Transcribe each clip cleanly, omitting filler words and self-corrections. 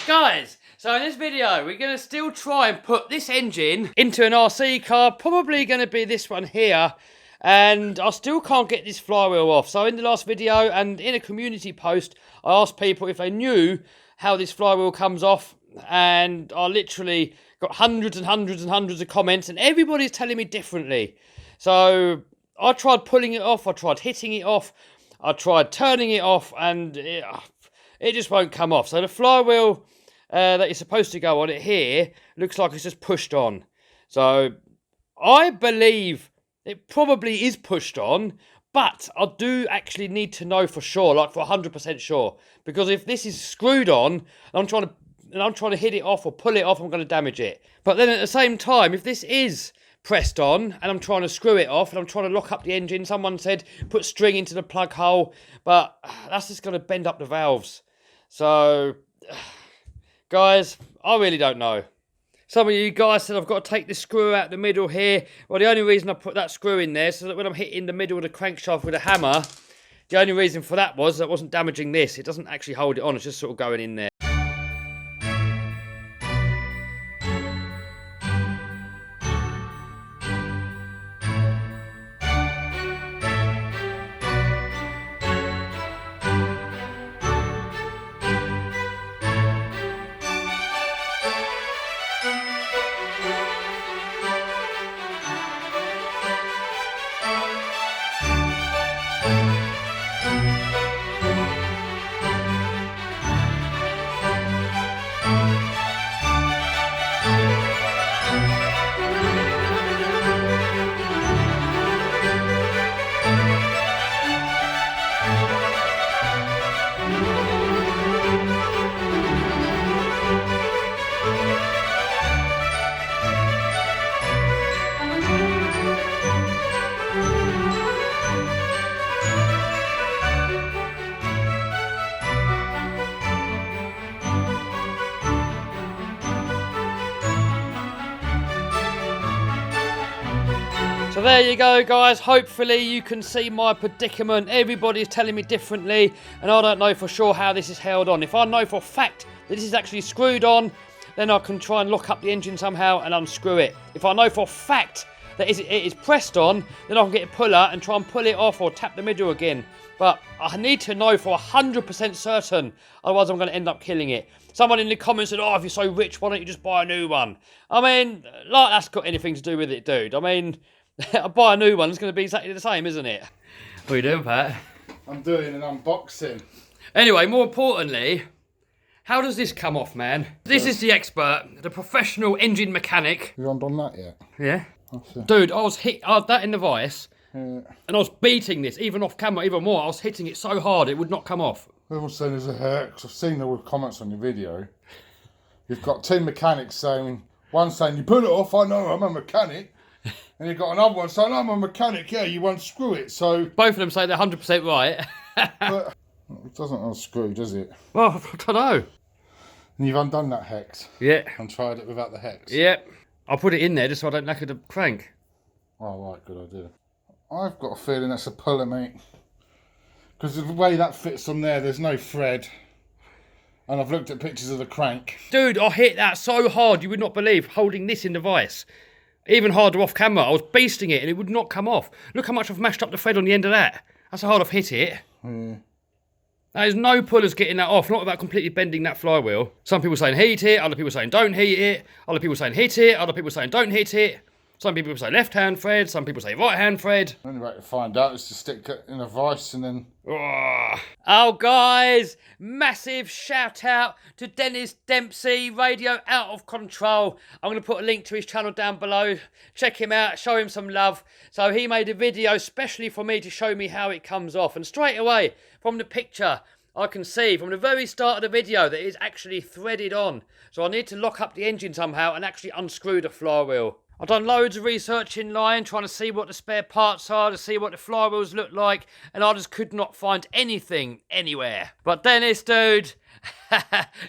Guys, so in this video, we're going to still try and put this engine into an RC car. Probably going to be this one here. And I still can't get this flywheel off. So in the last video and in a community post, I asked people if they knew how this flywheel comes off. And I literally got hundreds and hundreds and hundreds of comments. And everybody's telling me differently. So I tried pulling it off. I tried hitting it off. I tried turning it off. And it just won't come off. So the flywheel that is supposed to go on it here looks like it's just pushed on. So I believe it probably is pushed on, but I do actually need to know for sure, like for 100% sure, because if this is screwed on and I'm trying to hit it off or pull it off, I'm going to damage it. But then at the same time, if this is pressed on and I'm trying to screw it off and I'm trying to lock up the engine, someone said put string into the plug hole, but that's just going to bend up the valves. So guys, I really don't know. Some of you guys said I've got to take the screw out the middle here. Well, the only reason I put that screw in there so that when I'm hitting the middle of the crankshaft with a hammer, the only reason for that was that it wasn't damaging this. It doesn't actually hold it on, it's just sort of going in there. So there you go, guys. Hopefully you can see my predicament. Everybody's telling me differently, and I don't know for sure how this is held on. If I know for a fact that this is actually screwed on, then I can try and lock up the engine somehow and unscrew it. If I know for a fact that it is pressed on, then I can get a puller and try and pull it off or tap the middle again. But I need to know for 100% certain, otherwise I'm going to end up killing it. Someone in the comments said, oh, if you're so rich, why don't you just buy a new one? I mean, like that's got anything to do with it, dude. I mean, I buy a new one, it's going to be exactly the same, isn't it? What are you doing, Pat? I'm doing an unboxing. Anyway, more importantly, how does this come off, man? This is the expert, the professional engine mechanic. You haven't done that yet? Yeah. Dude, I was hit that in the vice, and I was beating this, even off camera, even more. I was hitting it so hard, it would not come off. Everyone's saying there's a hair, because I've seen all the comments on your video. You've got 10 mechanics saying, one saying, you pull it off, I know, I'm a mechanic. And you've got another one saying, I'm a mechanic, yeah, you won't screw it, so... Both of them say they're 100% right. But it doesn't unscrew, does it? Well, I don't know. And you've undone that hex? Yeah. And tried it without the hex? Yeah. I'll put it in there just so I don't knacker the crank. Oh, right, good idea. I've got a feeling that's a puller, mate. Because the way that fits on there, there's no thread. And I've looked at pictures of the crank. Dude, I hit that so hard, you would not believe, holding this in the vice. Even harder off camera. I was beasting it and it would not come off. Look how much I've mashed up the thread on the end of that. That's how hard I've hit it. There's no pullers getting that off, not without completely bending that flywheel. Some people saying heat it, other people saying don't heat it, other people saying hit it, other people saying don't hit it. Some people say left-hand thread, some people say right-hand thread. The only way to find out is to stick it in a vice and then... Oh, guys, massive shout-out to Dennis Dempsey, Radio Out of Control. I'm going to put a link to his channel down below. Check him out, show him some love. So he made a video specially for me to show me how it comes off. And straight away, from the picture, I can see from the very start of the video that it is actually threaded on. So I need to lock up the engine somehow and actually unscrew the flywheel. I've done loads of research in line, trying to see what the spare parts are, to see what the flywheels look like, and I just could not find anything anywhere. But Dennis, dude,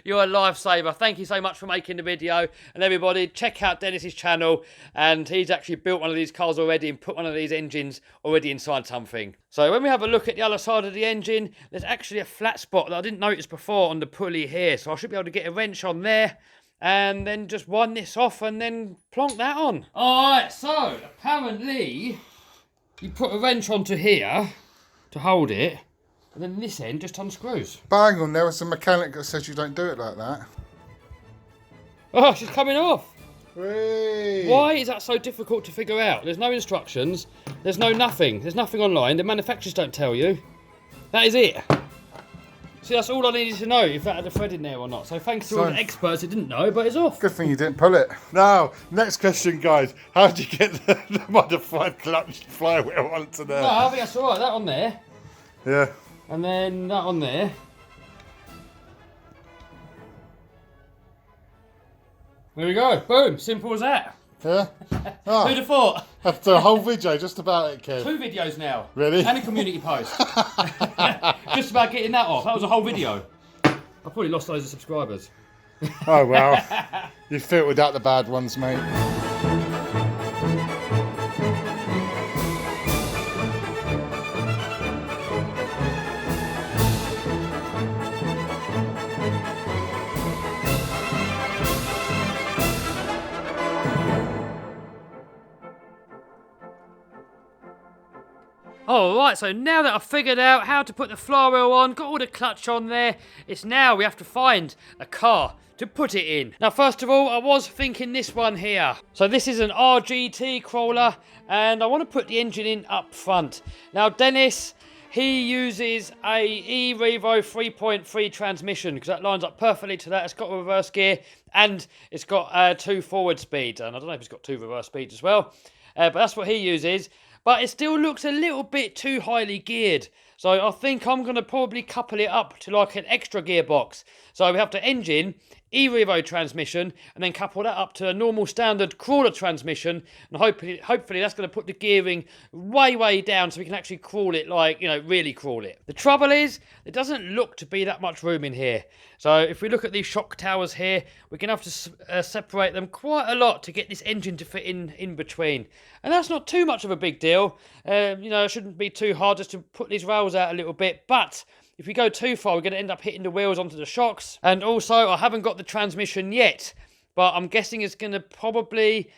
You're a lifesaver. Thank you so much for making the video. And everybody, check out Dennis's channel. And he's actually built one of these cars already and put one of these engines already inside something. So when we have a look at the other side of the engine, there's actually a flat spot that I didn't notice before on the pulley here. So I should be able to get a wrench on there and then just wind this off and then plonk that on. Alright, so apparently you put a wrench onto here to hold it. And then this end just unscrews. Bang on, there was a mechanic that says you don't do it like that. Oh, she's coming off. Whee. Why is that so difficult to figure out? There's no instructions. There's no nothing. There's nothing online. The manufacturers don't tell you. That is it. See, that's all I needed to know, if that had a thread in there or not. So thanks to all the experts who didn't know, but it's off. Good thing you didn't pull it. Now, next question, guys. How did you get the modified clutch flywheel onto there? No, I think that's alright. That on there. Yeah. And then that on there. There we go. Boom. Simple as that. Yeah? Oh, Who'd have thought? after a whole video just about it, Kev. 2 videos now. Really? And a community post. Just about getting that off. That was a whole video. I probably lost loads of subscribers. Oh, well. You filtered out the bad ones, mate. Alright, so now that I've figured out how to put the flywheel on, got all the clutch on there, it's now we have to find a car to put it in. Now, first of all, I was thinking this one here. So this is an RGT crawler, and I want to put the engine in up front. Now, Dennis, he uses a e-Revo 3.3 transmission, because that lines up perfectly to that. It's got a reverse gear, and it's got 2 forward speeds, and I don't know if it's got 2 reverse speeds as well, but that's what he uses. But it still looks a little bit too highly geared. So I think I'm going to probably couple it up to like an extra gearbox. So we have the engine, e-Revo transmission, and then couple that up to a normal standard crawler transmission. And hopefully that's going to put the gearing way down so we can actually crawl it, like, you know, really crawl it. The trouble is, there doesn't look to be that much room in here. So if we look at these shock towers here, we're going to have to separate them quite a lot to get this engine to fit in between. And that's not too much of a big deal. You know, it shouldn't be too hard just to put these rails out a little bit. But if we go too far, we're going to end up hitting the wheels onto the shocks. And also, I haven't got the transmission yet, but I'm guessing it's going to probably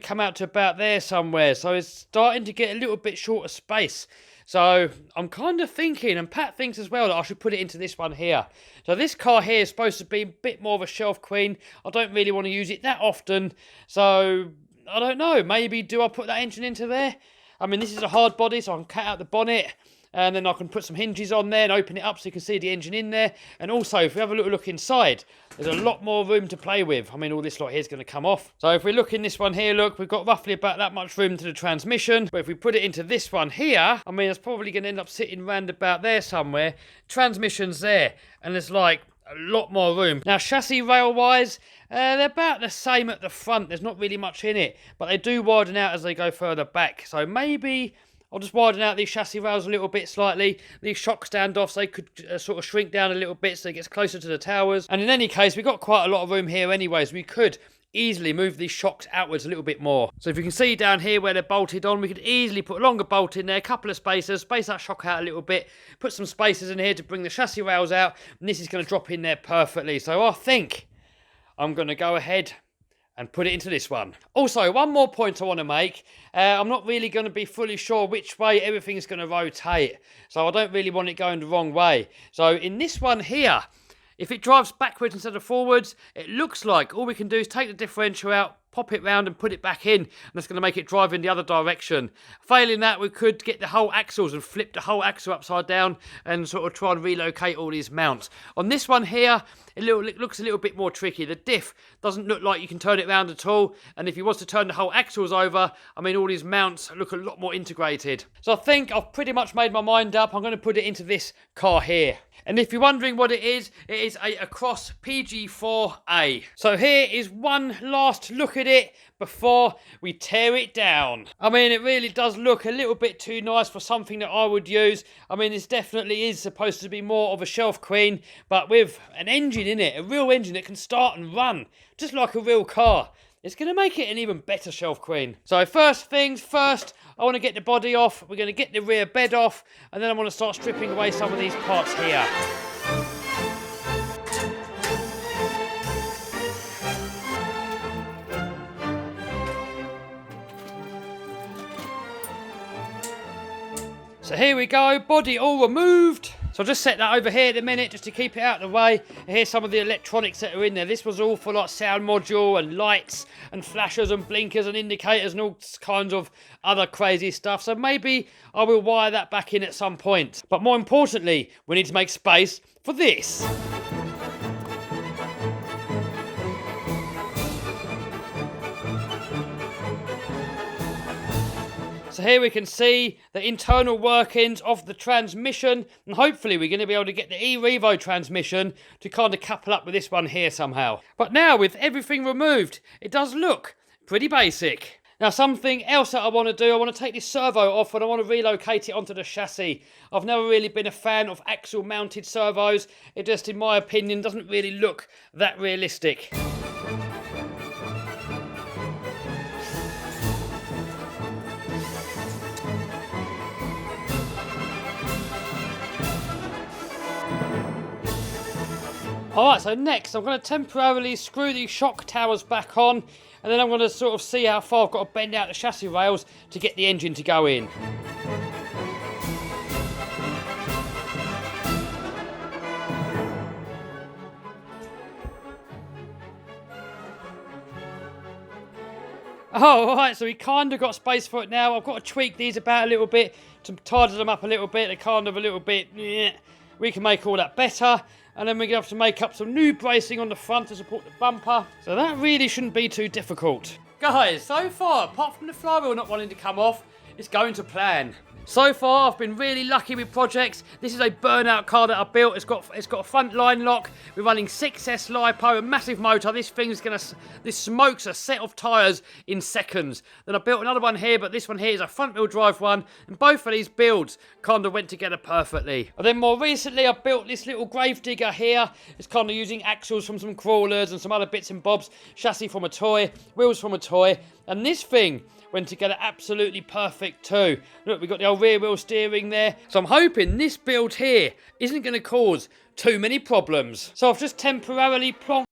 come out to about there somewhere. So it's starting to get a little bit short of space. So I'm kind of thinking, and Pat thinks as well, that I should put it into this one here. So this car here is supposed to be a bit more of a shelf queen. I don't really want to use it that often. So I don't know. Maybe do I put that engine into there? I mean, this is a hard body, so I can cut out the bonnet. And then I can put some hinges on there and open it up so you can see the engine in there. And also, if we have a little look inside, there's a lot more room to play with. I mean, all this lot here is going to come off. So if we look in this one here, look, we've got roughly about that much room to the transmission. But if we put it into this one here, I mean, it's probably going to end up sitting round about there somewhere. Transmission's there. And there's like a lot more room. Now, chassis rail-wise, they're about the same at the front. There's not really much in it. But they do widen out as they go further back. So maybe I'll just widen out these chassis rails a little bit slightly. These shock standoffs, they could sort of shrink down a little bit so it gets closer to the towers. And in any case, we've got quite a lot of room here anyways. We could easily move these shocks outwards a little bit more. So if you can see down here where they're bolted on, we could easily put a longer bolt in there, a couple of spacers, space that shock out a little bit, put some spacers in here to bring the chassis rails out, and this is going to drop in there perfectly. So I think I'm going to go ahead and put it into this one. Also, one more point I want to make. I'm not really going to be fully sure which way everything's going to rotate. So I don't really want it going the wrong way. So in this one here, if it drives backwards instead of forwards, it looks like all we can do is take the differential out, pop it round and put it back in, and that's going to make it drive in the other direction. Failing that, we could get the whole axles and flip the whole axle upside down and sort of try and relocate all these mounts. On this one here, it looks a little bit more tricky. The diff doesn't look like you can turn it around at all, and if you was to turn the whole axles over, I mean, all these mounts look a lot more integrated. So I think I've pretty much made my mind up. I'm going to put it into this car here. And if you're wondering what it is a Across PG4A. So here is one last look at at it before we tear it down. I mean, it really does look a little bit too nice for something that I would use. I mean, this definitely is supposed to be more of a shelf queen, but with an engine in it, a real engine that can start and run, just like a real car. It's going to make it an even better shelf queen. So first things first, I want to get the body off. We're going to get the rear bed off, and then I want to start stripping away some of these parts here. So here we go, body all removed. So I'll just set that over here in a minute just to keep it out of the way. And here's some of the electronics that are in there. This was all for like sound module and lights and flashers and blinkers and indicators and all kinds of other crazy stuff. So maybe I will wire that back in at some point. But more importantly, we need to make space for this. So here we can see the internal workings of the transmission, and hopefully we're going to be able to get the e-Revo transmission to kind of couple up with this one here somehow. But now with everything removed, it does look pretty basic. Now something else that I want to do, I want to take this servo off and I want to relocate it onto the chassis. I've never really been a fan of axle mounted servos. It just, in my opinion, doesn't really look that realistic. Alright, so next I'm going to temporarily screw these shock towers back on, and then I'm going to sort of see how far I've got to bend out the chassis rails to get the engine to go in. Oh, alright, so we kind of got space for it now. I've got to tweak these about a little bit to tidy them up a little bit. They're kind of a little bit... We can make all that better. And then we're going to have to make up some new bracing on the front to support the bumper. So that really shouldn't be too difficult. Guys, so far, apart from the flywheel not wanting to come off, it's going to plan. So far, I've been really lucky with projects. This is a burnout car that I built. It's got a front line lock. We're running 6S LiPo, a massive motor. This smokes a set of tyres in seconds. Then I built another one here, but this one here is a front wheel drive one. And both of these builds kind of went together perfectly. And then more recently, I built this little grave digger here. It's kind of using axles from some crawlers and some other bits and bobs. Chassis from a toy, wheels from a toy. And this thing went together absolutely perfect too. Look, we've got the old rear wheel steering there. So I'm hoping this build here isn't going to cause too many problems. So I've just temporarily plonked